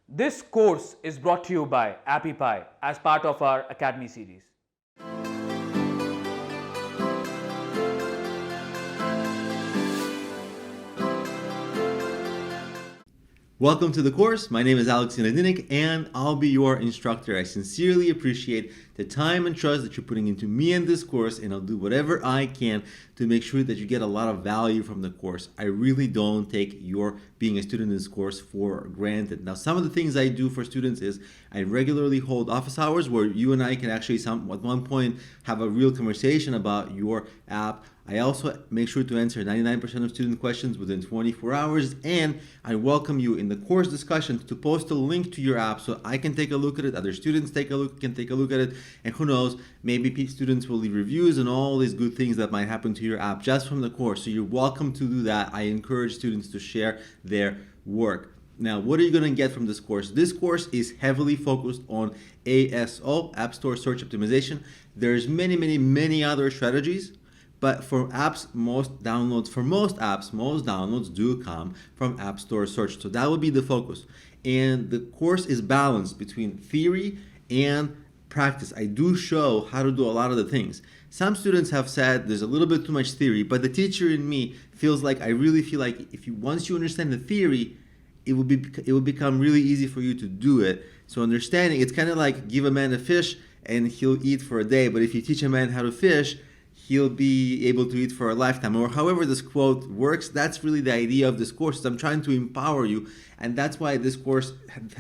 This course is brought to you by AppyPie as part of our Academy series. Welcome to the course. My name is Alex Yanadinik and I'll be your instructor. I sincerely appreciate the time and trust that you're putting into me and this course, and I'll do whatever I can to make sure that you get a lot of value from the course. I really don't take your being a student in this course for granted. Now, some of the things I do for students is I regularly hold office hours where you and I can actually at one point have a real conversation about your app. I also make sure to answer 99% of student questions within 24 hours, and I welcome you in the course discussions to post a link to your app so I can take a look at it, other students can take a look at it, and who knows, maybe students will leave reviews and all these good things that might happen to your app just from the course. So you're welcome to do that. I encourage students to share their work. Now, what are you going to get from this course? This course is heavily focused on ASO, App Store Search Optimization. There's many other strategies, but for apps, most downloads do come from App Store search. So that will be the focus. And the course is balanced between theory and practice. I do show how to do a lot of the things. Some students have said there's a little bit too much theory, but the teacher in me I really feel like once you understand the theory, it will become really easy for you to do it. So understanding, it's kind of like give a man a fish and he'll eat for a day, but if you teach a man how to fish, he'll be able to eat for a lifetime, or however this quote works. That's really the idea of this course. I'm trying to empower you, and that's why this course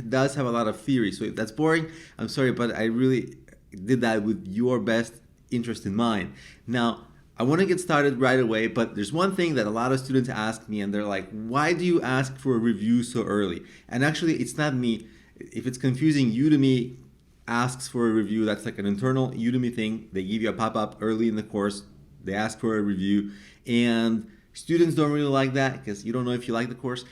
does have a lot of theory. So if that's boring, I'm sorry, but I really did that with your best interest in mind. Now, I want to get started right away, but there's one thing that a lot of students ask me, and they're like, why do you ask for a review so early? And actually, it's not me. If it's confusing, Udemy asks for a review. That's like an internal Udemy thing. They give you a pop-up early in the course. They ask for a review, and students don't really like that because you don't know if you like the course.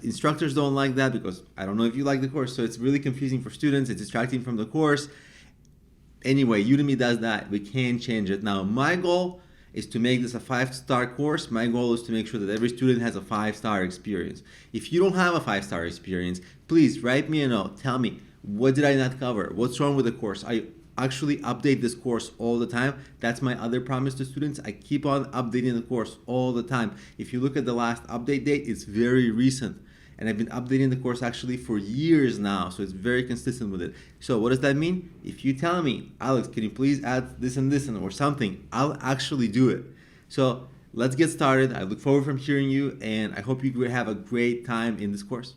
Instructors don't like that because I don't know if you like the course. So it's really confusing for students. It's distracting from the course. Anyway, Udemy does that. We can change it. Now, my goal is to make this a 5-star course. My goal is to make sure that every student has a 5-star experience. If you don't have a 5-star experience, please write me a note. Tell me, what did I not cover? What's wrong with the course? I actually update this course all the time. That's my other promise to students. I keep on updating the course all the time. If you look at the last update date, it's very recent. And I've been updating the course actually for years now, so it's very consistent with it. So what does that mean? If you tell me, Alex, can you please add this and this or something, I'll actually do it. So let's get started. I look forward from hearing you, and I hope you have a great time in this course.